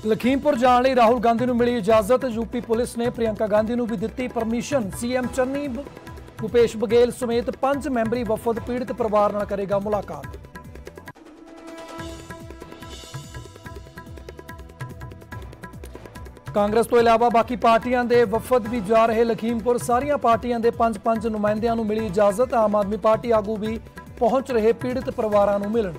लखीमपुर जाने लई राहुल गांधी नूं मिली इजाजत। यूपी पुलिस ने प्रियंका गांधी नूं भी दित्ती परमिशन। सीएम चन्नी भूपेश बघेल समेत 5 मैंबरी वफद पीड़ित परिवार नाल करेगा मुलाकात। कांग्रेस तो इलावा बाकी पार्टियां दे वफद भी जा रहे लखीमपुर। सारियां पार्टियां दे 5-5 नुमाइंदियां नूं मिली इजाजत। आम आदमी पार्टी आगू भी पहुंच रहे पीड़ित परिवारां नूं मिलण।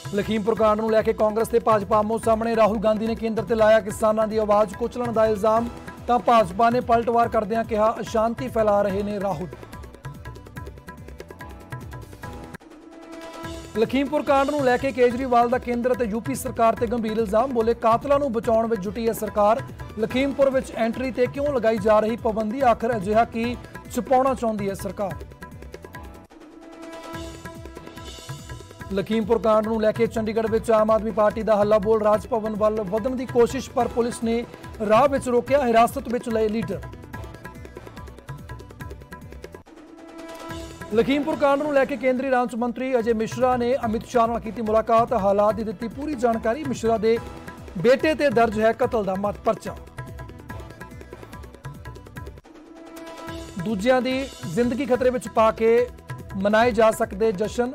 लखीमपुर कांड नूं लैके कांग्रेस ते भाजपा आमो सामने। राहुल गांधी ने केंद्र ते लाया किसानां दी आवाज कुचलण दा इल्जाम, तां भाजपा ने पलटवार करदिआं कहा अशांति फैला रहे ने राहुल। लखीमपुर कांड नूं लैके केजरीवाल दा केंद्र ते यूपी सरकार ते गंभीर इल्जाम। बोले कातलां नूं बचाउण विच जुटी है सरकार। लखीमपुर विच एंट्री ते क्यों लगाई जा रही पाबंदी, आखिर अजिहा की छुपाउणा चाहुंदी है सरकार। लखीमपुर कांड नूं लैके चंडीगढ़ विच आम आदमी पार्टी दा हल्ला बोल। राज भवन वल वधण दी कोशिश पर पुलिस ने राह विच रोकिया, हिरासत विच लए लीडर। लखीमपुर कांड नूं लैके केंद्रीय रांच मंत्री अजय मिश्रा ने अमित शाह नाल कीती मुलाकात। हालात दी दित्ती पूरी जानकारी। मिश्रा दे बेटे ते दर्ज है कतल दा परचा। दूजियां दी जिंदगी खतरे विच पा के मनाए जा सकते जशन।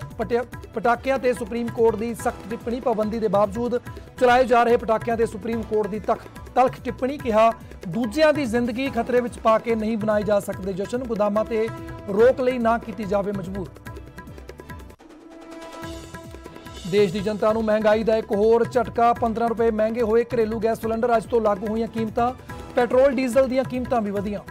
पटाकियां ते सुप्रीम कोर्ट की सख्त टिप्पणी। पाबंदी के बावजूद चलाए जा रहे पटाकियां ते सुप्रीम कोर्ट की तलख टिप्पणी। कहा दूजियां दी जिंदगी खतरे विच पा के नहीं बनाए जा सकते जशन। गोदामां ते रोक लई ना कीती जावे मजबूर। देश की जनता नूं महंगाई का एक होर झटका। 15 रुपए महंगे होए घरेलू गैस सिलेंडर। अज तो लागू हुई कीमतां। पेट्रोल डीजल दीआं कीमतां भी वधियां।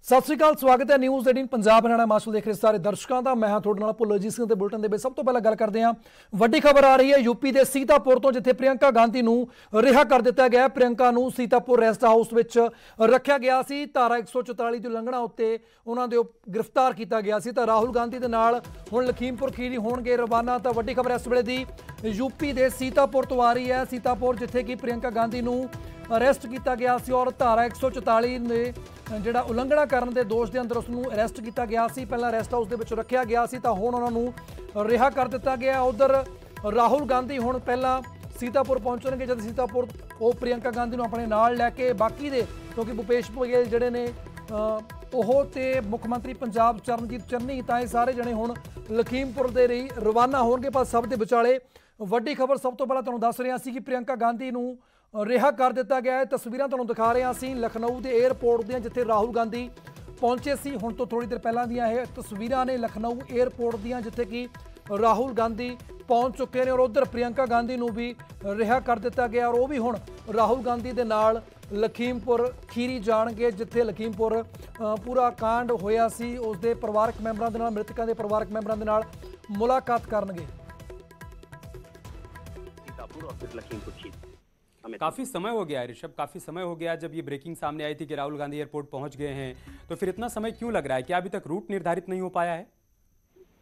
सत श्री अकाल, स्वागत है न्यूज़ 18 पंजाब हरियाणा हिमाचल देख रहे सारे दर्शकों का। मैं हाँ तुहाडे नाल भुल्लरजीत सिंह ते बुलेटिन दे विच सब तो पहला गल करते हैं। वड्डी खबर आ रही है यूपी के सीतापुर तो, जिथे प्रियंका गांधी नूं रिहा कर दिता गया। प्रियंका नूं सीतापुर रेस्ट हाउस विच रखिया गया सी। धारा 144 की उलंघना उत्ते उन्हां दे गिरफ्तार किया गया सी। तां राहुल गांधी दे नाल हुण लखीमपुर खीरी होणगे रवाना। तां वड्डी खबर इस वेले दी यूपी के सीतापुर तो आ रही है। सीतापुर जिथे कि प्रियंका गांधी नूं अरेस्ट किया गया सी और धारा 144 ने जिहड़ा उलंघना करन दे दोष के अंदर उसनूं अरेस्ट किया गया सी। पहला रेस्ट हाउस दे विच रखिया गया सी, तां हुण उन्हां नूं रिहा कर दिता गया। उधर राहुल गांधी हुण पहला सीतापुर पहुंचणगे, जद सीतापुर वो प्रियंका गांधी नूं अपने नाल लैके बाकी दे, क्योंकि भूपेश बघेल जिहड़े ने ओह ते मुख मंत्री पंजाब चरणजीत चन्नी, तां ये सारे जने हुण लखीमपुर दे लई रवाना होणगे। पर सब दे विचाले वड्डी खबर सब तो पहला तुहानूं दस रहा सी कि प्रियंका गांधी नूं रिहा कर दिता गया है। तस्वीरां तुहानूं दिखा रहे हैं लखनऊ के एयरपोर्ट दियां, जिथे राहुल गांधी पहुंचे सी। हुण तो थोड़ी देर पहलां दियां ये तस्वीरां ने लखनऊ एयरपोर्ट दियां, जिथे कि राहुल गांधी पहुंच चुके हैं और उधर प्रियंका गांधी नूं भी रिहा कर दिता गया और वह भी हुण राहुल गांधी दे नाल लखीमपुर खीरी जाणगे, जिथे लखीमपुर पूरा कांड होया सी उसदे परिवारक मैंबरां दे नाल, मृतकां दे परिवारक मैंबरां दे नाल मुलाकात करनगे। काफ़ी समय हो गया है ऋषभ, काफ़ी समय हो गया जब ये ब्रेकिंग सामने आई थी कि राहुल गांधी एयरपोर्ट पहुंच गए हैं, तो फिर इतना समय क्यों लग रहा है? क्या अभी तक रूट निर्धारित नहीं हो पाया है?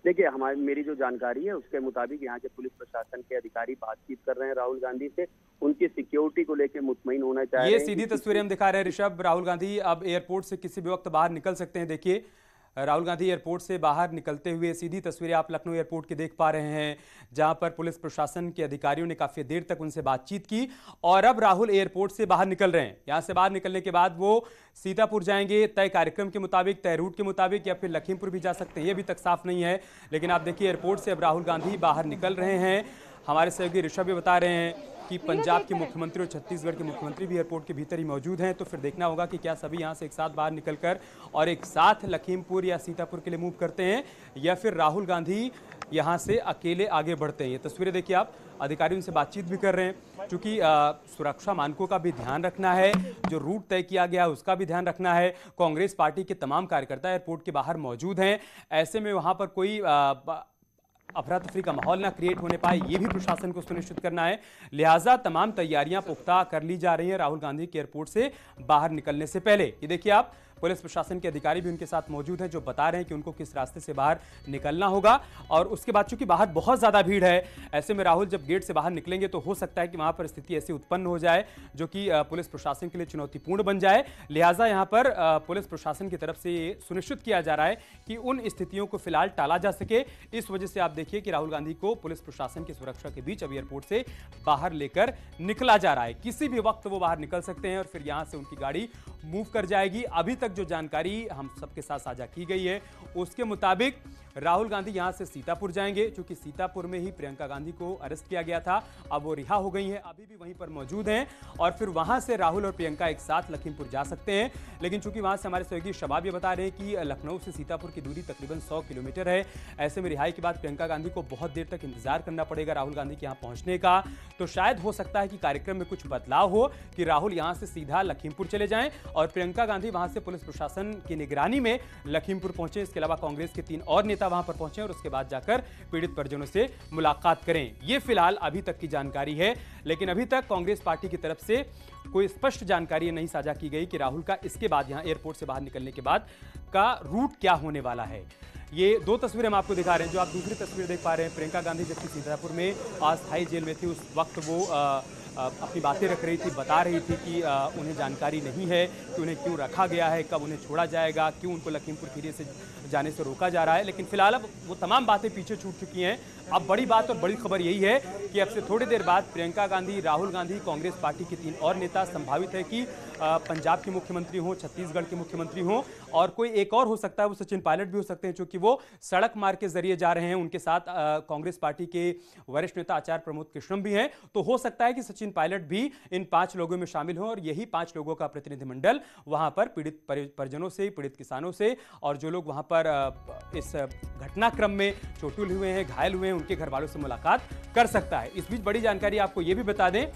देखिए, मेरी जो जानकारी है उसके मुताबिक यहाँ के पुलिस प्रशासन के अधिकारी बातचीत कर रहे हैं राहुल गांधी से। उनकी सिक्योरिटी को लेकर मुतमईन होना चाहिए। ये सीधी तस्वीरें हम दिखा रहे हैं ऋषभ। राहुल गांधी अब एयरपोर्ट से किसी भी वक्त बाहर निकल सकते हैं। देखिए, राहुल गांधी एयरपोर्ट से बाहर निकलते हुए सीधी तस्वीरें आप लखनऊ एयरपोर्ट की देख पा रहे हैं, जहां पर पुलिस प्रशासन के अधिकारियों ने काफी देर तक उनसे बातचीत की और अब राहुल एयरपोर्ट से बाहर निकल रहे हैं। यहां से बाहर निकलने के बाद वो सीतापुर जाएंगे, तय कार्यक्रम के मुताबिक, तय रूट के मुताबिक, या फिर लखीमपुर भी जा सकते हैं, ये अभी तक साफ नहीं है। लेकिन आप देखिए, एयरपोर्ट से अब राहुल गांधी बाहर निकल रहे हैं। हमारे सहयोगी ऋषभ भी बता रहे हैं कि पंजाब के मुख्यमंत्री और छत्तीसगढ़ के मुख्यमंत्री भी एयरपोर्ट के भीतर ही मौजूद हैं। तो फिर देखना होगा कि क्या सभी यहां से एक साथ बाहर निकलकर और एक साथ लखीमपुर या सीतापुर के लिए मूव करते हैं, या फिर राहुल गांधी यहां से अकेले आगे बढ़ते हैं। ये तस्वीरें देखिए आप, अधिकारियों से बातचीत भी कर रहे हैं, क्योंकि सुरक्षा मानकों का भी ध्यान रखना है, जो रूट तय किया गया है उसका भी ध्यान रखना है। कांग्रेस पार्टी के तमाम कार्यकर्ता एयरपोर्ट के बाहर मौजूद हैं, ऐसे में वहां पर कोई अफरा तफरी का माहौल ना क्रिएट होने पाए, ये भी प्रशासन को सुनिश्चित करना है। लिहाजा तमाम तैयारियां पुख्ता कर ली जा रही हैं राहुल गांधी के एयरपोर्ट से बाहर निकलने से पहले। ये देखिए आप, पुलिस प्रशासन के अधिकारी भी उनके साथ मौजूद हैं जो बता रहे हैं कि उनको किस रास्ते से बाहर निकलना होगा। और उसके बाद चूंकि बाहर बहुत ज्यादा भीड़ है, ऐसे में राहुल जब गेट से बाहर निकलेंगे तो हो सकता है कि वहां पर स्थिति ऐसी उत्पन्न हो जाए जो कि पुलिस प्रशासन के लिए चुनौतीपूर्ण बन जाए। लिहाजा यहां पर पुलिस प्रशासन की तरफ से ये सुनिश्चित किया जा रहा है कि उन स्थितियों को फिलहाल टाला जा सके। इस वजह से आप देखिए कि राहुल गांधी को पुलिस प्रशासन की सुरक्षा के बीच अब एयरपोर्ट से बाहर लेकर निकला जा रहा है। किसी भी वक्त वो बाहर निकल सकते हैं और फिर यहां से उनकी गाड़ी मूव कर जाएगी। अभी तक जो जानकारी हम सबके साथ साझा की गई है उसके मुताबिक राहुल गांधी यहां से सीतापुर जाएंगे, क्योंकि सीतापुर में ही प्रियंका गांधी को अरेस्ट किया गया था। अब वो रिहा हो गई हैं, अभी भी वहीं पर मौजूद हैं और फिर वहां से राहुल और प्रियंका एक साथ लखीमपुर जा सकते हैं। लेकिन चूंकि वहां से हमारे सहयोगी शबाब ये बता रहे हैं कि लखनऊ से सीतापुर की दूरी तकरीबन 100 किलोमीटर है। ऐसे में रिहाई के बाद प्रियंका गांधी को बहुत देर तक इंतजार करना पड़ेगा राहुल गांधी के यहाँ पहुंचने का। तो शायद हो सकता है कि कार्यक्रम में कुछ बदलाव हो कि राहुल यहां से सीधा लखीमपुर चले जाएं और प्रियंका गांधी वहां से पुलिस प्रशासन की निगरानी में लखीमपुर पहुंचे। इसके अलावा कांग्रेस के 3 और नेता वहां पर पहुंचे और उसके बाद जाकर पीड़ित परिजनों से मुलाकात करें। यह फिलहाल अभी तक की जानकारी है, लेकिन अभी तक कांग्रेस पार्टी की तरफ से कोई स्पष्ट जानकारी नहीं साझा की गई कि राहुल का इसके बाद यहां एयरपोर्ट से बाहर निकलने के बाद का रूट क्या होने वाला है। ये 2 तस्वीरें हम आपको दिखा रहे हैं। जो आप दूसरी तस्वीर देख पा रहे हैं, प्रियंका गांधी जबकि सीतापुर में अस्थायी जेल में थी, उस वक्त वो अपनी बातें रख रही थी, बता रही थी कि उन्हें जानकारी नहीं है कि उन्हें क्यों रखा गया है, कब उन्हें छोड़ा जाएगा, क्यों उनको लखीमपुर खीरी से जाने से रोका जा रहा है। लेकिन फिलहाल अब वो तमाम बातें पीछे छूट चुकी हैं। अब बड़ी बात और बड़ी खबर यही है कि अब से थोड़ी देर बाद प्रियंका गांधी, राहुल गांधी, कांग्रेस पार्टी के 3 और नेता, संभावित है कि पंजाब के मुख्यमंत्री हों, छत्तीसगढ़ के मुख्यमंत्री हों और कोई एक और हो सकता है, वो सचिन पायलट भी हो सकते हैं, क्योंकि वो सड़क मार्ग के जरिए जा रहे हैं। उनके साथ कांग्रेस पार्टी के वरिष्ठ नेता आचार्य प्रमोद कृष्णम भी हैं। तो हो सकता है कि सचिन पायलट भी इन 5 लोगों में शामिल हों और यही 5 लोगों का प्रतिनिधिमंडल वहां पर पीड़ित परिजनों से, पीड़ित किसानों से और जो लोग वहां पर इस घटनाक्रम में चोटिल हुए हैं, घायल हुए हैं, उनके घर वालों से मुलाकात कर सकता है। इस बीच बड़ी जानकारी आपको यह भी बता दें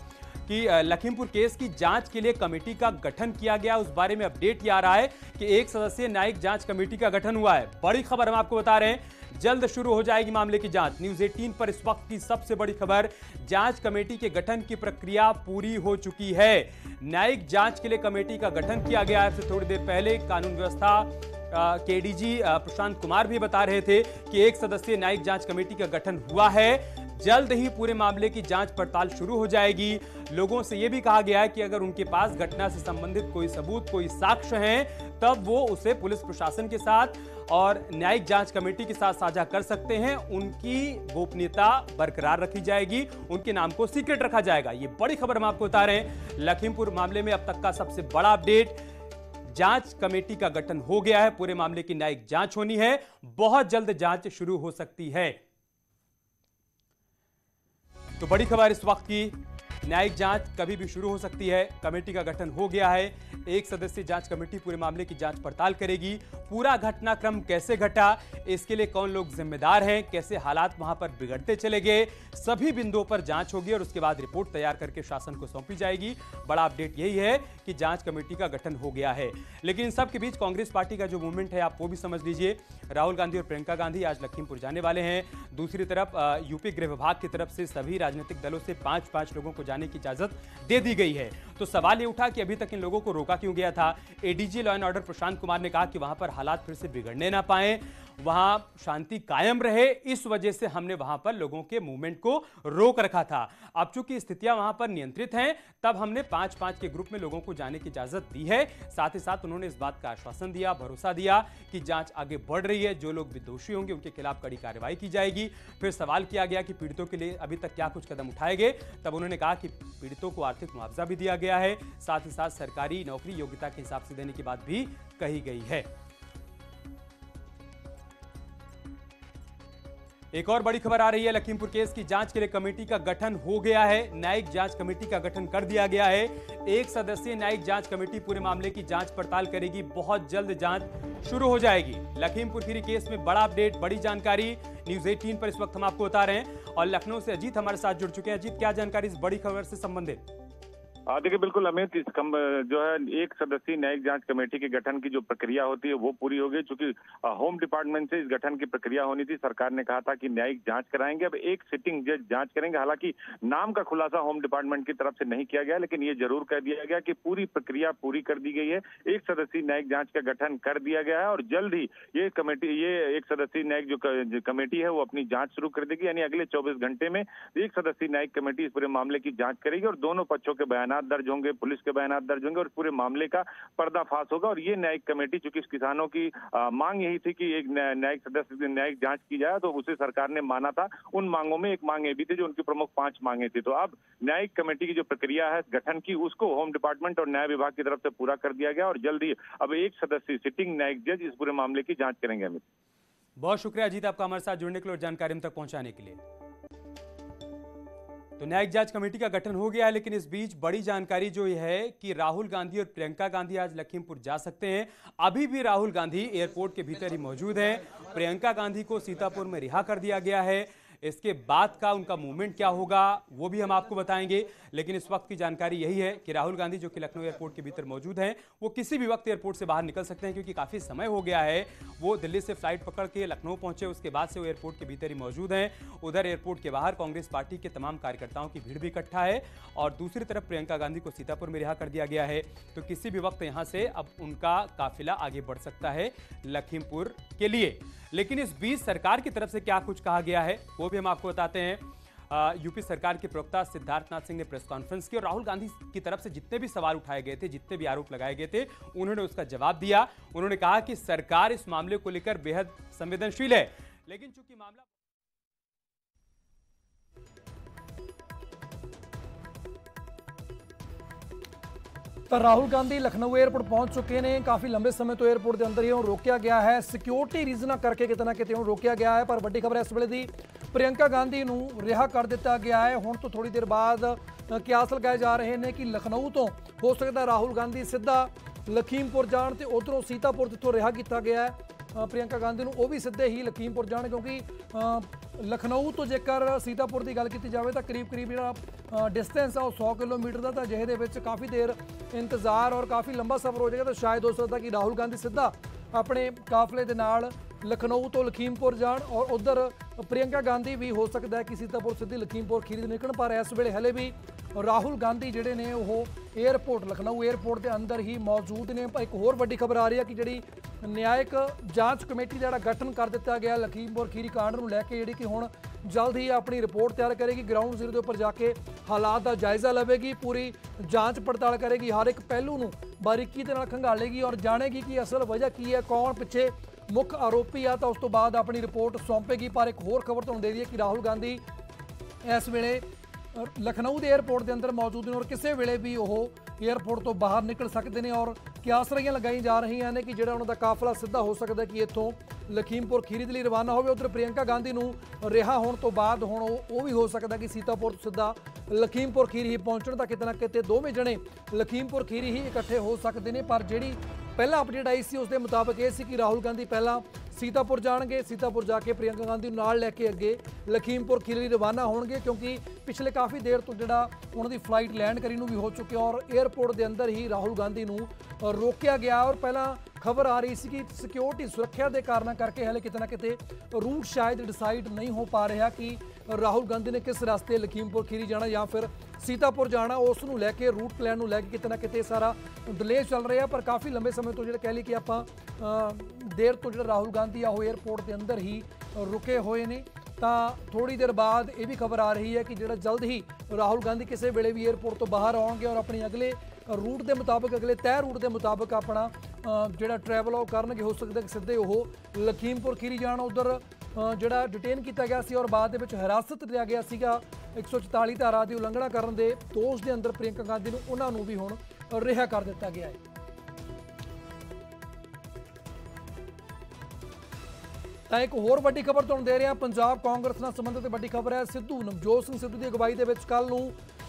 कि लखीमपुर केस की जांच के लिए कमेटी का गठन किया गया। उस बारे में अपडेट ये आ रहा है कि 1 सदस्यीय न्यायिक जांच कमेटी का गठन हुआ है। बड़ी खबर हम आपको बता रहे हैं, जल्द शुरू हो जाएगी मामले की जांच। न्यूज़ 18 पर इस वक्त की सबसे बड़ी खबर, जांच कमेटी के गठन की प्रक्रिया पूरी हो चुकी है। न्यायिक जांच के लिए कमेटी का गठन किया गया है। थोड़ी देर पहले कानून व्यवस्था के डीजी प्रशांत कुमार भी बता रहे थे कि 1 सदस्यीय न्यायिक जांच कमेटी का गठन हुआ है। जल्द ही पूरे मामले की जांच पड़ताल शुरू हो जाएगी। लोगों से यह भी कहा गया है कि अगर उनके पास घटना से संबंधित कोई सबूत, कोई साक्ष्य हैं, तब वो उसे पुलिस प्रशासन के साथ और न्यायिक जांच कमेटी के साथ साझा कर सकते हैं। उनकी गोपनीयता बरकरार रखी जाएगी, उनके नाम को सीक्रेट रखा जाएगा। ये बड़ी खबर हम आपको बता रहे हैं। लखीमपुर मामले में अब तक का सबसे बड़ा अपडेट, जांच कमेटी का गठन हो गया है। पूरे मामले की न्यायिक जांच होनी है, बहुत जल्द जांच शुरू हो सकती है। तो बड़ी खबर इस वक्त की, न्यायिक जांच कभी भी शुरू हो सकती है। कमेटी का गठन हो गया है। 1 सदस्यीय जांच कमेटी पूरे मामले की जांच पड़ताल करेगी। पूरा घटनाक्रम कैसे घटा, इसके लिए कौन लोग जिम्मेदार हैं, कैसे हालात वहां पर बिगड़ते चले गए, सभी बिंदुओं पर जांच होगी और उसके बाद रिपोर्ट तैयार करके शासन को सौंपी जाएगी। बड़ा अपडेट यही है कि जांच कमेटी का गठन हो गया है। लेकिन इन सब के बीच कांग्रेस पार्टी का जो मूवमेंट है, आप वो भी समझ लीजिए। राहुल गांधी और प्रियंका गांधी आज लखीमपुर जाने वाले हैं। दूसरी तरफ यूपी गृह विभाग की तरफ से सभी राजनीतिक दलों से 5-5 लोगों को जाने की इजाजत दे दी गई है। तो सवाल ये उठा कि अभी तक इन लोगों को रोका क्यों गया था। ADG law and order Prashant Kumar ने कहा कि वहां पर हालात फिर से बिगड़ने ना पाए, वहां शांति कायम रहे, इस वजह से हमने वहां पर लोगों के मूवमेंट को रोक रखा था। अब चूंकि स्थितियां वहां पर नियंत्रित हैं, तब हमने 5-5 के ग्रुप में लोगों को जाने की इजाजत दी है। साथ ही साथ उन्होंने इस बात का आश्वासन दिया, भरोसा दिया कि जांच आगे बढ़ रही है, जो लोग भी दोषी होंगे उनके खिलाफ कड़ी कार्रवाई की जाएगी। फिर सवाल किया गया कि पीड़ितों के लिए अभी तक क्या कुछ कदम उठाए गए, तब उन्होंने कहा कि पीड़ितों को आर्थिक मुआवजा भी दिया गया है, साथ ही साथ सरकारी नौकरी योग्यता के हिसाब से देने की बात भी कही गई है। एक और बड़ी खबर आ रही है, लखीमपुर केस की जांच के लिए कमेटी का गठन हो गया है। न्यायिक जांच कमेटी का गठन कर दिया गया है। 1 सदस्यीय न्यायिक जांच कमेटी पूरे मामले की जांच पड़ताल करेगी। बहुत जल्द जांच शुरू हो जाएगी। लखीमपुर खीरी केस में बड़ा अपडेट, बड़ी जानकारी न्यूज़ 18 पर इस वक्त हम आपको बता रहे हैं और लखनऊ से अजीत हमारे साथ जुड़ चुके हैं। अजीत, क्या जानकारी इस बड़ी खबर से संबंधित? देखिए बिल्कुल अमित, जो है एक सदस्यीय न्यायिक जांच कमेटी के गठन की जो प्रक्रिया होती है वो पूरी हो गई। चूंकि होम डिपार्टमेंट से इस गठन की प्रक्रिया होनी थी, सरकार ने कहा था कि न्यायिक जांच कराएंगे। अब एक सिटिंग जज जांच करेंगे। हालांकि नाम का खुलासा होम डिपार्टमेंट की तरफ से नहीं किया गया, लेकिन ये जरूर कह दिया गया कि पूरी प्रक्रिया पूरी कर दी गई है। एक सदस्यीय न्यायिक जांच का गठन कर दिया गया है और जल्द ही ये एक सदस्यीय न्यायिक जो कमेटी है वो अपनी जांच शुरू कर देगी। यानी अगले 24 घंटे में एक सदस्यीय न्यायिक कमेटी इस पूरे मामले की जांच करेगी और दोनों पक्षों के बयान दर्ज होंगे, पुलिस के बयान दर्ज होंगे और पूरे मामले का पर्दाफाश होगा। और ये न्यायिक कमेटी, चूंकि किसानों की मांग यही थी कि एक न्यायिक जांच की जाए, तो उसे सरकार ने माना था। उन मांगों में एक मांग ये भी थी, जो उनकी प्रमुख 5 मांगे थी। तो अब न्यायिक कमेटी की जो प्रक्रिया है गठन की, उसको होम डिपार्टमेंट और न्याय विभाग की तरफ से पूरा कर दिया गया और जल्द ही अब एक सदस्यीय सिटिंग न्यायिक जज इस पूरे मामले की जांच करेंगे। अमित, बहुत शुक्रिया अजीत आपका हमारे साथ जुड़ने के लिए और जानकारी हम तक पहुंचाने के लिए। तो न्यायिक जांच कमेटी का गठन हो गया है, लेकिन इस बीच बड़ी जानकारी जो यह है कि राहुल गांधी और प्रियंका गांधी आज लखीमपुर जा सकते हैं। अभी भी राहुल गांधी एयरपोर्ट के भीतर ही मौजूद हैं। प्रियंका गांधी को सीतापुर में रिहा कर दिया गया है। इसके बाद का उनका मूवमेंट क्या होगा वो भी हम आपको बताएंगे, लेकिन इस वक्त की जानकारी यही है कि राहुल गांधी जो कि लखनऊ एयरपोर्ट के भीतर मौजूद हैं, वो किसी भी वक्त एयरपोर्ट से बाहर निकल सकते हैं, क्योंकि काफी समय हो गया है। वो दिल्ली से फ्लाइट पकड़ के लखनऊ पहुंचे, उसके बाद से वो एयरपोर्ट के भीतर ही मौजूद हैं। उधर एयरपोर्ट के बाहर कांग्रेस पार्टी के तमाम कार्यकर्ताओं की भीड़ भी इकट्ठा है और दूसरी तरफ प्रियंका गांधी को सीतापुर में रिहा कर दिया गया है। तो किसी भी वक्त यहां से अब उनका काफिला आगे बढ़ सकता है लखीमपुर के लिए। लेकिन इस बीच सरकार की तरफ से क्या कुछ कहा गया है वो भी हम आपको बताते हैं। यूपी सरकार के प्रवक्ता सिद्धार्थनाथ सिंह ने प्रेस कॉन्फ्रेंस की और राहुल गांधी की तरफ से जितने भी सवाल उठाए गए थे, जितने भी आरोप लगाए गए थे, उन्होंने उसका जवाब दिया। उन्होंने कहा कि सरकार इस मामले को लेकर बेहद संवेदनशील है, लेकिन चूंकि मामला ਤਾਂ ਰਾਹੁਲ ਗਾਂਧੀ ਲਖਨਊ 에ਅਰਪੋਰਟ ਪਹੁੰਚ ਚੁੱਕੇ ਨੇ। ਕਾਫੀ ਲੰਬੇ ਸਮੇਂ ਤੋਂ 에ਅਰਪੋਰਟ ਦੇ ਅੰਦਰ ਹੀ ਉਹਨੂੰ ਰੋਕਿਆ ਗਿਆ ਹੈ, ਸਿਕਿਉਰਿਟੀ ਰੀਜ਼ਨਾਂ ਕਰਕੇ ਕਿਤੇ ਨਾ ਕਿਤੇ ਉਹਨੂੰ ਰੋਕਿਆ ਗਿਆ ਹੈ। ਪਰ ਵੱਡੀ ਖਬਰ ਇਸ ਵੇਲੇ ਦੀ, ਪ੍ਰਿयंका ਗਾਂਧੀ ਨੂੰ ਰਿਹਾ ਕਰ ਦਿੱਤਾ ਗਿਆ ਹੈ। ਹੁਣ ਤੋਂ ਥੋੜੀ ਦੇਰ ਬਾਅਦ ਕਿਆਸ ਲਗਾਏ ਜਾ ਰਹੇ ਨੇ ਕਿ ਲਖਨਊ ਤੋਂ ਹੋ ਸਕਦਾ ਰਾਹੁਲ ਗਾਂਧੀ ਸਿੱਧਾ ਲਖੀਮਪੁਰ ਜਾਣ ਤੇ ਉਧਰੋਂ ਸੀਤਾਪੁਰ ਜਿੱਥੋਂ ਰਿਹਾ ਕੀਤਾ ਗਿਆ ਹੈ प्रियंका गांधी ਨੂੰ ਉਹ ਵੀ ਸਿੱਧੇ ਹੀ ਲਖੀਮਪੁਰ ਜਾਣ, ਕਿਉਂਕਿ ਲਖਨਊ ਤੋਂ ਜੇਕਰ ਸੀਤਾਪੁਰ ਦੀ ਗੱਲ ਕੀਤੀ ਜਾਵੇ ਤਾਂ ਕਰੀਬ ਜਿਹੜਾ ਡਿਸਟੈਂਸ ਆ ਉਹ 100 ਕਿਲੋਮੀਟਰ ਦਾ, ਤਾਂ ਜਿਹਦੇ ਵਿੱਚ ਕਾਫੀ ਦੇਰ ਇੰਤਜ਼ਾਰ ਔਰ ਕਾਫੀ ਲੰਬਾ ਸਫ਼ਰ ਹੋ ਜਾਏਗਾ। ਤਾਂ ਸ਼ਾਇਦ ਹੋ ਸਕਦਾ ਕਿ ਰਾਹੁਲ ਗਾਂਧੀ ਸਿੱਧਾ ਆਪਣੇ ਕਾਫਲੇ ਦੇ ਨਾਲ ਲਖਨਊ ਤੋਂ ਲਖੀਮਪੁਰ ਜਾਣ ਔਰ ਉਧਰ ਪ੍ਰਿयंका गांधी भी हो सकता है कि सीतापुर सीधी लखीमपुर खीरी निकल। पर इस वेले हले भी राहुल गांधी जिहड़े ने वो एयरपोर्ट लखनऊ एयरपोर्ट के अंदर ही मौजूद ने। एक होर वड्डी खबर आ रही है कि जिहड़ी न्यायिक जांच कमेटी का गठन कर दिता गया लखीमपुर खीरी कांड नूं लैके, जिहड़ी कि हुण जल्द ही अपनी रिपोर्ट तैयार करेगी, ग्राउंड जीरो के उपर जाके हालात का जायजा लवेगी, पूरी जांच पड़ताल करेगी, हर एक पहलू नूं बारीकी दे नाल खंगालेगी और जानेगी कि असल वजह की है, कौन पिछे मुख आरोपी आ। तो उस तो बाद अपनी रिपोर्ट सौंपेगी। पर एक होर खबर तुहानूं दे दईए कि राहुल गांधी इस वेले लखनऊ के एयरपोर्ट के अंदर मौजूद ने और किसी वेले भी वो एयरपोर्ट तो बाहर निकल सकते हैं और कियासरियां लगाई जा रही हैं कि जो उन्होंने काफिला सीधा हो सकता है कि इतों लखीमपुर खीरी के लिए रवाना हो। उधर प्रियंका गांधी नूं रिहा होने तो बाद हुण वो भी हो सकता कि सीतापुर तो सीधा लखीमपुर खीरी ही पहुंचण, तां किते ना किते दोवें जणे लखीमपुर खीरी ही इकट्ठे हो सकते हैं। पर जिहड़ी पहला अपडेट आई सी उस दे मुताबिक ये सी कि राहुल गांधी पहला सीतापुर जाएंगे, सीतापुर जाके प्रियंका गांधी नाल लैके अगे लखीमपुर खीरी रवाना होणगे, क्योंकि पिछले काफ़ी देर तो जिहड़ा उन्हां दी फ्लाइट लैंड करी नूं भी हो चुकी और एयरपोर्ट के अंदर ही राहुल गांधी नूं रोकिया गया। और पहला खबर आ रही सी कि सिक्योरिटी सुरक्षा के कारणों करके हले किते ना किते रूट शायद डिसाइड नहीं हो पा रहा कि राहुल गांधी ने किस रास्ते लखीमपुर खीरी जाना या फिर सीतापुर जाना, उस नूं लैके रूट प्लान नूं लैके किते ना किते सारा डिले चल रहा है। पर काफ़ी लंबे समय तो जिहड़ा कह ली कि आपां देर तो जिहड़ा राहुल गांधी आ एयरपोर्ट के अंदर ही रुके हुए ने। तो थोड़ी देर बाद ये भी खबर आ रही है कि जिहड़ा जल्द ही राहुल गांधी किसी वेले भी एयरपोर्ट तो बाहर आउणगे और अपने अगले रूट के मुताबिक अगले तय रूट के मुताबिक अपना जिहड़ा ट्रैवल वो करनगे। हो सकता कि सीधे वो लखीमपुर खीरी जाण, उधर जिहड़ा डिटेन किया गया सी और बाद में हिरासत लिया गया सीगा 144 धारा की उलंघना करने के दोष के अंदर प्रियंका गांधी नूं उन्हां नूं भी हुण रिहा कर दिता गया है। तो एक होर वड्डी खबर तुहानूं दे रहे हैं, पंजाब कांग्रेस नाल संबंधित वड्डी खबर है। सिद्धू नवजोत सिंह सिद्धू की अगवाई के कल नूं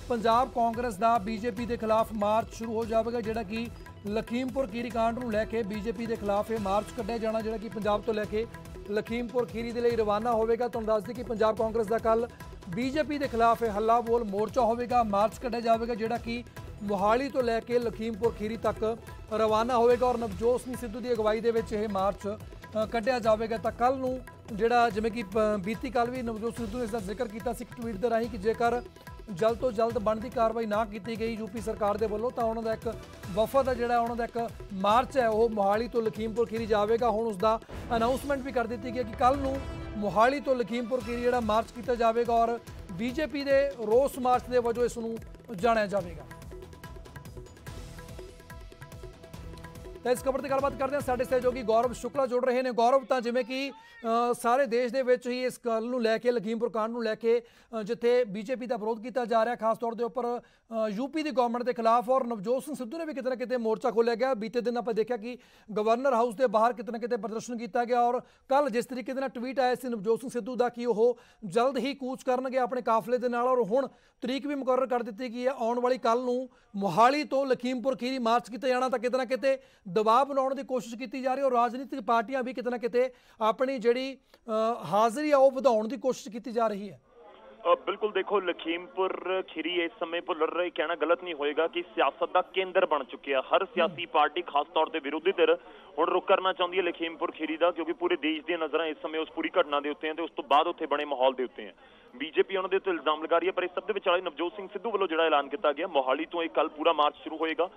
पंजाब कांग्रेस का बीजेपी के खिलाफ मार्च शुरू हो जाएगा, जिहड़ा कि लखीमपुर खीरी कांड नूं लैके बीजेपी के खिलाफ ये मार्च कढ़िया जाना, जिहड़ा कि पंजाब तो लैके लखीमपुर खीरी के लिए रवाना होगा। तुहानूं दस दी कि पंजाब कांग्रेस का कल बीजेपी के खिलाफ हल्ला बोल मोर्चा होगा, मार्च कढ़िया जाएगा, जिहड़ा कि ਮੁਹਾਲੀ ਤੋਂ ਲੈ ਕੇ ਲਖੀਮਪੁਰ ਖੀਰੀ ਤੱਕ ਰਵਾਨਾ ਹੋਵੇਗਾ ਔਰ ਨਵਜੋਤ ਸਿੰਘ ਸਿੱਧੂ ਦੀ ਅਗਵਾਈ ਦੇ ਵਿੱਚ ਇਹ ਮਾਰਚ ਕੱਢਿਆ ਜਾਵੇਗਾ। ਤਾਂ ਕੱਲ ਨੂੰ ਜਿਹੜਾ ਜਿਵੇਂ ਕਿ ਬੀਤੀ ਕੱਲ ਵੀ ਨਵਜੋਤ ਸਿੱਧੂ ਨੇ ਇਸ ਦਾ ਜ਼ਿਕਰ ਕੀਤਾ ਸੀ ਇੱਕ ਟਵੀਟ ਦੇ ਰਾਹੀਂ ਕਿ ਜੇਕਰ ਜਲਦ ਤੋਂ ਜਲਦ ਬਣਦੀ ਕਾਰਵਾਈ ਨਾ ਕੀਤੀ ਗਈ ਯੂਪੀ ਸਰਕਾਰ ਦੇ ਵੱਲੋਂ ਤਾਂ ਉਹਨਾਂ ਦਾ ਇੱਕ ਵਫਦ ਹੈ ਜਿਹੜਾ ਉਹਨਾਂ ਦਾ ਇੱਕ ਮਾਰਚ ਹੈ ਉਹ ਮੁਹਾਲੀ ਤੋਂ ਲਖੀਮਪੁਰ ਖੀਰੀ ਜਾਵੇਗਾ। ਹੁਣ ਉਸ ਦਾ ਅਨਾਉਂਸਮੈਂਟ ਵੀ ਕਰ ਦਿੱਤੀ ਗਈ ਕਿ ਕੱਲ ਨੂੰ ਮੁਹਾਲੀ ਤੋਂ ਲਖੀਮਪੁਰ ਖੀਰੀ ਜਿਹੜਾ ਮਾਰਚ ਕੀਤਾ ਜਾਵੇਗਾ ਔਰ ਬੀਜੇਪੀ ਦੇ ਰੋਸ ਮਾਰਚ ਦੇ ਵਜੋਂ ਇਸ ਨੂੰ ਜਾਣਿਆ ਜਾਵੇਗਾ। ਤਾਂ ਇਸ ਖਬਰ ਤੇ ਗੱਲਬਾਤ ਕਰਦੇ ਹਾਂ, ਸਾਡੇ ਸਹਿਯੋਗੀ ਗੌਰਵ ਸ਼ੁਕਲਾ ਜੁੜ ਰਹੇ ਨੇ। ਗੌਰਵ, ਤਾਂ ਜਿਵੇਂ ਕਿ ਸਾਰੇ ਦੇਸ਼ ਦੇ ਵਿੱਚ ਹੀ ਇਸ ਗੱਲ ਨੂੰ ਲੈ ਕੇ ਲਖੀਮਪੁਰ ਕਾਂਡ ਨੂੰ ਲੈ ਕੇ ਜਿੱਥੇ ਬੀਜੇਪੀ ਦਾ ਵਿਰੋਧ ਕੀਤਾ ਜਾ ਰਿਹਾ ਖਾਸ ਤੌਰ ਦੇ ਉੱਪਰ ਯੂਪੀ ਦੀ ਗਵਰਨਮੈਂਟ ਦੇ ਖਿਲਾਫ ਔਰ ਨਵਜੋਤ ਸਿੰਘ ਸਿੱਧੂ ਨੇ ਵੀ ਕਿਤੇ ਨਾ ਕਿਤੇ ਮੋਰਚਾ ਖੋਲ੍ਹਿਆ ਗਿਆ। ਬੀਤੇ ਦਿਨ ਆਪਾਂ ਦੇਖਿਆ ਕਿ ਗਵਰਨਰ ਹਾਊਸ ਦੇ ਬਾਹਰ ਕਿਤੇ ਨਾ ਕਿਤੇ ਪ੍ਰਦਰਸ਼ਨ ਕੀਤਾ ਗਿਆ ਔਰ ਕੱਲ ਜਿਸ ਤਰੀਕੇ ਦੇ ਨਾਲ ਟਵੀਟ ਆਇਆ ਸੀ ਨਵਜੋਤ ਸਿੰਘ ਸਿੱਧੂ ਦਾ ਕਿ ਉਹ ਜਲਦ ਹੀ ਕੂਚ ਕਰਨਗੇ ਆਪਣੇ ਕਾਫਲੇ ਦੇ ਨਾਲ ਔਰ ਹੁਣ ਤਰੀਕ ਵੀ ਮੁਕਰਰ ਕਰ ਦਿੱਤੀ ਗਈ ਹੈ ਆਉਣ ਵਾਲੀ ਕੱਲ ਨੂੰ ਮੁਹਾਲੀ ਤੋਂ ਲਖੀਮਪੁਰ ਖੀਰੀ ਮਾਰਚ ਕੀਤਾ ਜਾਣਾ। ਤਾਂ ਕਿਤੇ ਨਾ ਕਿਤੇ ਦਬਾਅ ਬਣਾਉਣ ਦੀ ਕੋਸ਼ਿਸ਼ ਕੀਤੀ ਜਾ ਰਹੀ ਔਰ ਰਾਜਨੀਤਿਕ ਪਾਰਟੀਆਂ ਵੀ ਕਿਤੇ ਨਾ ਕਿਤੇ ਆਪਣੀ ਜਿਹੜੀ ਹਾਜ਼ਰੀ ਆ ਉਹ ਵਧਾਉਣ ਦੀ ਕੋਸ਼ਿਸ਼ ਕੀਤੀ ਜਾ ਰਹੀ ਹੈ। बिल्कुल देखो लखीमपुर खीरी इस समय भुल्लर रहे कहना गलत नहीं होएगा कि सियासत का केंद्र बन चुके हैं। हर सियासी पार्टी खास तौर पर विरोधी धिर हुण रुख करना चाहती है लखीमपुर खीरी का क्योंकि पूरे देश दी नज़रां इस समय उस पूरी घटना के उत्ते हैं उस तो बाद उत्थे बने माहौल के उत्ते हैं। बीजेपी उन्होंने उत्ते इल्जाम लगा रही है पर इस सब दे विच नवजोत सिंह सिद्धू वालों जिहड़ा ऐलान किया गया मोहाली तो कल पूरा मार्च शुरू होएगा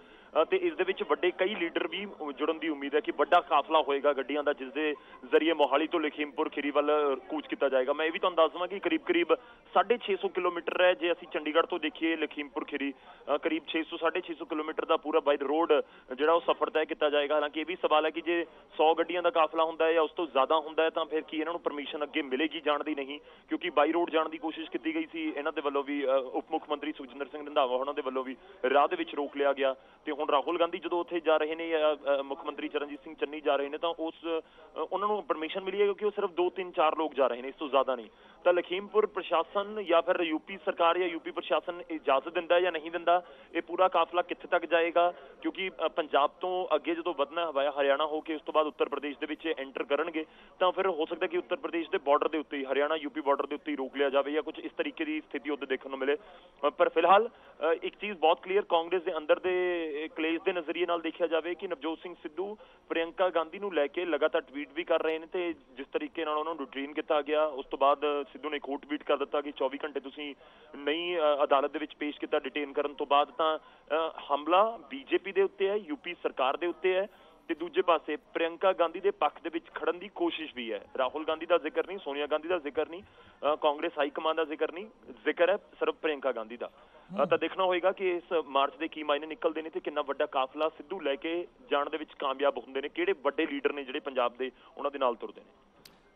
ਤੇ ਇਸ ਦੇ ਵਿੱਚ ਵੱਡੇ ਕਈ ਲੀਡਰ ਵੀ ਜੁੜਨ ਦੀ ਉਮੀਦ ਹੈ ਕਿ ਵੱਡਾ ਕਾਫਲਾ ਹੋਏਗਾ ਗੱਡੀਆਂ ਦਾ ਜਿਸ ਦੇ ਜ਼ਰੀਏ ਮੋਹਾਲੀ ਤੋਂ ਲਖੀਮਪੁਰ ਖੀਰੀ ਵੱਲ ਕੂਚ ਕੀਤਾ ਜਾਏਗਾ। ਮੈਂ ਇਹ ਵੀ ਤੁਹਾਨੂੰ ਦੱਸ ਦਵਾਂ ਕਿ ਕਰੀਬ 650 ਕਿਲੋਮੀਟਰ ਹੈ ਜੇ ਅਸੀਂ ਚੰਡੀਗੜ੍ਹ ਤੋਂ ਦੇਖੀਏ ਲਖੀਮਪੁਰ ਖੀਰੀ ਕਰੀਬ 600 ਕਿਲੋਮੀਟਰ ਦਾ ਪੂਰਾ ਬਾਈ ਰੋਡ ਜਿਹੜਾ ਉਹ ਸਫ਼ਰ ਤੈਅ ਕੀਤਾ ਜਾਏਗਾ। ਹਾਲਾਂਕਿ ਇਹ ਵੀ ਸਵਾਲ ਹੈ ਕਿ ਜੇ 100 ਗੱਡੀਆਂ ਦਾ ਕਾਫਲਾ ਹੁੰਦਾ ਹੈ ਜਾਂ ਉਸ ਤੋਂ ਜ਼ਿਆਦਾ ਹੁੰਦਾ ਹੈ ਤਾਂ ਫਿਰ ਕੀ ਇਹਨਾਂ ਨੂੰ ਪਰਮਿਸ਼ਨ ਅੱਗੇ ਮਿਲੇਗੀ ਜਾਣ ਦੀ ਨਹੀਂ ਕਿਉਂਕਿ ਬਾਈ ਰੋਡ ਜਾਣ ਦੀ ਕੋਸ਼ਿਸ਼ ਕੀਤੀ ਗਈ ਸੀ ਇਹਨਾਂ ਦੇ ਵੱਲੋਂ ਵੀ ਉਪ ਮੁੱਖ ਮੰਤਰੀ ਸੁਖਜਿੰਦਰ ਸਿੰਘ ਰੰਧਾਵਾ ਉਹਨਾਂ ਦੇ ਵੱਲੋਂ ਵੀ ਰਾਹ ਦੇ ਵਿੱਚ ਰੋਕ ਲਿਆ ਗਿਆ ਤੇ ਹੁਣ ਰਾਹੁਲ ਗਾਂਧੀ ਜਦੋਂ ਉੱਥੇ ਜਾ ਰਹੇ ਨੇ ਮੁੱਖ ਮੰਤਰੀ ਚਰਨਜੀਤ ਸਿੰਘ ਚੰਨੀ ਜਾ ਰਹੇ ਨੇ ਤਾਂ ਉਹਨਾਂ ਨੂੰ ਪਰਮਿਸ਼ਨ ਮਿਲੀ ਹੈ ਕਿਉਂਕਿ ਉਹ ਸਿਰਫ 2-3-4 ਲੋਕ ਜਾ ਰਹੇ ਨੇ ਇਸ ਤੋਂ ਜ਼ਿਆਦਾ ਨਹੀਂ। ਤਾਂ ਲਖੀਮਪੁਰ ਪ੍ਰਸ਼ਾਸਨ ਜਾਂ ਫਿਰ ਯੂਪੀ ਸਰਕਾਰ ਜਾਂ ਯੂਪੀ ਪ੍ਰਸ਼ਾਸਨ ਇਜਾਜ਼ਤ ਦਿੰਦਾ ਜਾਂ ਨਹੀਂ ਦਿੰਦਾ ਇਹ ਪੂਰਾ ਕਾਫਲਾ ਕਿੱਥੇ ਤੱਕ ਜਾਏਗਾ ਕਿਉਂਕਿ ਪੰਜਾਬ ਤੋਂ ਅੱਗੇ ਜਦੋਂ ਵਧਣਾ ਹਵਾਇਆ ਹਰਿਆਣਾ ਹੋ ਕੇ ਉਸ ਤੋਂ ਬਾਅਦ ਉੱਤਰ ਪ੍ਰਦੇਸ਼ ਦੇ ਵਿੱਚ ਐਂਟਰ ਕਰਨਗੇ ਤਾਂ ਫਿਰ ਹੋ ਸਕਦਾ ਕਿ ਉੱਤਰ ਪ੍ਰਦੇਸ਼ ਦੇ ਬਾਰਡਰ ਦੇ ਉੱਤੇ ਹੀ ਹਰਿਆਣਾ ਯੂਪੀ ਬਾਰਡਰ ਦੇ ਉੱਤੇ ਹੀ ਰੋਕ ਲਿਆ ਜਾਵੇ ਜਾਂ ਕੁਝ ਇਸ ਤਰੀਕੇ ਦੀ ਸਥਿਤੀ ਉੱਤੇ ਦੇਖਣ ਨੂੰ ਮਿਲੇ। ਪਰ ਫਿਲਹਾਲ ਇੱਕ ਚੀਜ਼ ਬਹੁਤ ਕਲੀਅਰ ਕਾਂਗਰਸ ਦੇ ਅੰਦਰ ਦੇ ਕਲੇਸ਼ ਦੇ ਨਜ਼ਰੀਏ ਨਾਲ ਦੇਖਿਆ ਜਾਵੇ ਕਿ ਨਵਜੋਤ ਸਿੰਘ ਸਿੱਧੂ ਪ੍ਰਿयंका ਗਾਂਧੀ ਨੂੰ ਲੈ ਕੇ ਲਗਾਤਾਰ ਟਵੀਟ ਵੀ ਕਰ ਰਹੇ ਨੇ ਤੇ ਜਿਸ ਤਰੀਕੇ ਨਾਲ ਉਹਨਾਂ ਨੂੰ ਡਿਟੇਨ ਕੀਤਾ ਗਿਆ ਉਸ ਤੋਂ ਬਾਅਦ ਸਿੱਧੂ ਨੇ ਇੱਕ ਹੋਰ ਟਵੀਟ ਕਰ ਦਿੱਤਾ ਕਿ 24 ਘੰਟੇ ਤੁਸੀਂ ਨਹੀਂ ਅਦਾਲਤ ਦੇ ਵਿੱਚ ਪੇਸ਼ ਕੀਤਾ ਡਿਟੇਨ ਕਰਨ ਤੋਂ ਬਾਅਦ ਤਾਂ ਹਮਲਾ ਬੀਜੇਪੀ ਦੇ ਉੱਤੇ ਹੈ ਯੂਪੀ ਸਰਕਾਰ ਦੇ ਉੱਤੇ ਹੈ ਤੇ ਦੂਜੇ ਪਾਸੇ ਪ੍ਰਿयंका ਗਾਂਧੀ ਦੇ ਪੱਖ ਦੇ ਵਿੱਚ ਖੜਨ ਦੀ ਕੋਸ਼ਿਸ਼ ਵੀ ਹੈ। ਰਾਹੁਲ ਗਾਂਧੀ ਦਾ ਜ਼ਿਕਰ ਨਹੀਂ ਸੋਨੀਆ ਗਾਂਧੀ ਦਾ ਜ਼ਿਕਰ ਨਹੀਂ ਕਾਂਗਰਸ ਹਾਈ ਕਮਾਂਡ ਦਾ ਜ਼ਿਕਰ ਨਹੀਂ ਜ਼ਿਕਰ ਹੈ ਸਿਰਫ ਪ੍ਰਿयंका ਗਾਂਧੀ ਦਾ। ਤਾਂ ਦੇਖਣਾ ਹੋਏਗਾ ਕਿ ਇਸ ਮਾਰਚ ਦੇ ਕੀ ਮਾਇਨੇ ਨਿਕਲਦੇ ਨੇ ਤੇ ਕਿੰਨਾ ਵੱਡਾ ਕਾਫਲਾ ਸਿੱਧੂ ਲੈ ਕੇ ਜਾਣ ਦੇ ਵਿੱਚ ਕਾਮਯਾਬ ਹੁੰਦੇ ਨੇ ਕਿਹੜੇ ਵੱਡੇ ਲੀਡਰ ਨੇ ਜਿਹੜੇ ਪੰਜਾਬ ਦੇ ਉਹਨਾਂ ਦੇ ਨਾਲ ਤੁਰਦੇ ਨੇ।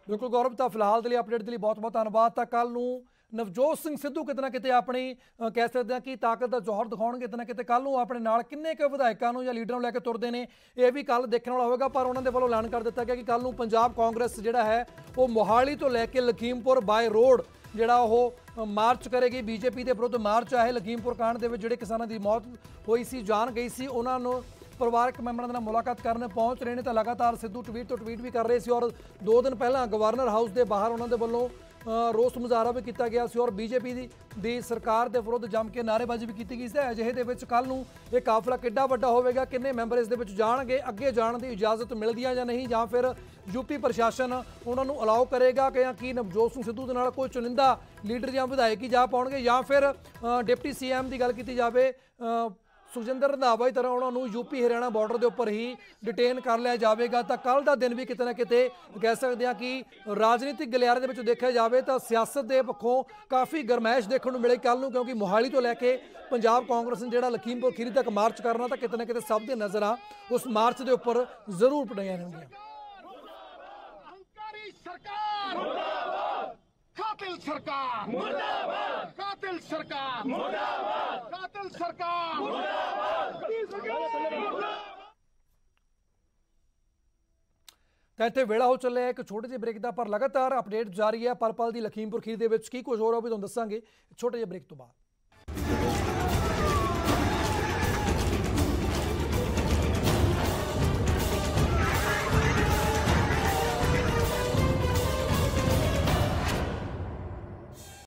ਬਿਲਕੁਲ ਗੌਰਵ, ਤਾਂ ਫਿਲਹਾਲ ਦੇ ਲਈ ਅਪਡੇਟ ਦੇ ਲਈ ਬਹੁਤ ਬਹੁਤ ਧੰਨਵਾਦ। ਤਾਂ ਕੱਲ ਨੂੰ ਨਵਜੋਤ ਸਿੰਘ ਸਿੱਧੂ ਕਿਤੇ ਨਾ ਕਿਤੇ ਆਪਣੀ ਕਹਿ ਸਕਦੇ ਹਾਂ ਕਿ ਤਾਕਤ ਦਾ ਜੋਹਰ ਦਿਖਾਉਣਗੇ ਕਿਤੇ ਨਾ ਕਿਤੇ ਕੱਲ ਨੂੰ ਆਪਣੇ ਨਾਲ ਕਿੰਨੇ ਕੁ ਵਿਧਾਇਕਾਂ ਨੂੰ ਜਾਂ ਲੀਡਰਾਂ ਨੂੰ ਲੈ ਕੇ ਤੁਰਦੇ ਨੇ ਇਹ ਵੀ ਕੱਲ ਦੇਖਣ ਵਾਲਾ ਹੋਵੇਗਾ। ਪਰ ਉਹਨਾਂ ਦੇ ਵੱਲੋਂ ਐਲਾਨ ਕਰ ਦਿੱਤਾ ਗਿਆ ਕਿ ਕੱਲ ਨੂੰ ਪੰਜਾਬ ਕਾਂਗਰਸ ਜਿਹੜਾ ਹੈ ਉਹ ਮੋਹਾਲੀ ਤੋਂ ਲੈ ਕੇ ਲਖੀਮਪੁਰ ਬਾਏ ਰੋਡ ਜਿਹੜਾ ਉਹ ਮਾਰਚ ਕਰੇਗੀ। ਬੀਜੇਪੀ ਦੇ ਵਿਰੁੱਧ ਮਾਰਚ ਹੈ। ਲਖੀਮਪੁਰ ਕਾਂਡ ਦੇ ਵਿੱਚ ਜਿਹੜੇ ਕਿਸਾਨਾਂ ਦੀ ਮੌਤ ਹੋਈ ਸੀ ਜਾਨ ਗਈ ਸੀ ਉਹਨਾਂ ਨੂੰ ਪਰਿਵਾਰਕ ਮੈਂਬਰਾਂ ਦੇ ਨਾਲ ਮੁਲਾਕਾਤ ਕਰਨ ਪਹੁੰਚ ਰਹੇ ਨੇ ਤਾਂ ਲਗਾਤਾਰ ਸਿੱਧੂ ਟਵੀਟ ਤੋਂ ਟਵੀਟ ਵੀ ਕਰ ਰਹੇ ਸੀ ਔਰ 2 ਦਿਨ ਪਹਿਲਾਂ ਗਵਰਨਰ ਹਾਊਸ ਦੇ ਬਾਹਰ ਉਹਨਾਂ ਦੇ ਵੱਲੋਂ ਰੋਸ ਮੁਜ਼ਾਹਰਾ ਵੀ ਕੀਤਾ ਗਿਆ ਸੀ ਔਰ ਬੀਜੇਪੀ ਦੀ ਸਰਕਾਰ ਦੇ ਵਿਰੁੱਧ ਜੰਮ ਕੇ ਨਾਅਰੇਬਾਜ਼ੀ ਵੀ ਕੀਤੀ ਗਈ ਸੀ। ਅਜਿਹੇ ਦੇ ਵਿੱਚ ਕੱਲ ਨੂੰ ਇਹ ਕਾਫਲਾ ਕਿੱਡਾ ਵੱਡਾ ਹੋਵੇਗਾ ਕਿੰਨੇ ਮੈਂਬਰ ਇਸ ਦੇ ਵਿੱਚ ਜਾਣਗੇ ਅੱਗੇ ਜਾਣ ਦੀ ਇਜਾਜ਼ਤ ਮਿਲਦੀ ਹੈ ਜਾਂ ਨਹੀਂ ਜਾਂ ਫਿਰ ਯੂਪੀ ਪ੍ਰਸ਼ਾਸਨ ਉਹਨਾਂ ਨੂੰ ਅਲਾਉ ਕਰੇਗਾ ਕਿ ਕੀ ਨਵਜੋਤ ਸਿੰਘ ਸਿੱਧੂ ਦੇ ਨਾਲ ਕੋਈ ਚੁਣਿੰਦਾ ਲੀਡਰ ਜਾਂ ਵਿਧਾਇਕ ਹੀ ਜਾ ਪਾਉਣਗੇ ਜਾਂ ਫਿਰ ਡਿਪਟੀ ਸੀਐਮ ਦੀ ਗੱਲ ਕੀਤੀ ਜਾਵੇ ਸੁਖਜਿੰਦਰ ਰੰਧਾਵਾ ਦੀ ਤਰ੍ਹਾਂ ਉਹਨਾਂ ਨੂੰ ਯੂਪੀ ਹਰਿਆਣਾ ਬਾਰਡਰ ਦੇ ਉੱਪਰ ਹੀ ਡਿਟੇਨ ਕਰ ਲਿਆ ਜਾਵੇਗਾ। ਤਾਂ ਕੱਲ ਦਾ ਦਿਨ ਵੀ ਕਿਤੇ ਨਾ ਕਿਤੇ ਕਹਿ ਸਕਦੇ ਹਾਂ ਕਿ ਰਾਜਨੀਤਿਕ ਗਲਿਆਰੇ ਦੇ ਵਿੱਚ ਦੇਖਿਆ ਜਾਵੇ ਤਾਂ ਸਿਆਸਤ ਦੇ ਪੱਖੋਂ ਕਾਫੀ ਗਰਮੈਸ਼ ਦੇਖਣ ਨੂੰ ਮਿਲੇ ਕੱਲ ਨੂੰ ਕਿਉਂਕਿ ਮੋਹਾਲੀ ਤੋਂ ਲੈ ਕੇ ਪੰਜਾਬ ਕਾਂਗਰਸ ਨੇ ਜਿਹੜਾ ਲਖੀਮਪੁਰ ਖੀਰੀ ਤੱਕ ਮਾਰਚ ਕਰਨਾ ਤਾਂ ਕਿਤੇ ਨਾ ਕਿਤੇ ਸਭ ਦੇ ਨਜ਼ਰਾਂ ਉਸ ਮਾਰਚ ਦੇ ਉੱਪਰ ਜ਼ਰੂਰ ਪੜੀਆਂ ਰਹਿਣਗੀਆਂ। कातिल सरकार मुर्दाबाद, कातिल सरकार मुर्दाबाद, कातिल सरकार मुर्दाबाद। ਤਾਂ ਇੱਥੇ ਵੇਲਾ ਹੋ ਚੱਲਿਆ ਇੱਕ ਛੋਟੇ ਜਿਹੇ ਬ੍ਰੇਕ ਦਾ ਪਰ ਲਗਾਤਾਰ ਅਪਡੇਟ ਜਾਰੀ ਹੈ ਪਲ ਪਲ ਦੀ ਲਖੀਮਪੁਰ ਖੀਰੀ ਦੇ ਵਿੱਚ ਕੀ ਕੁਝ ਹੋ ਰਿਹਾ ਉਹ ਵੀ ਤੁਹਾਨੂੰ ਦੱਸਾਂਗੇ ਛੋਟੇ ਜਿਹੇ ਬ੍ਰੇਕ ਤੋਂ ਬਾਅਦ।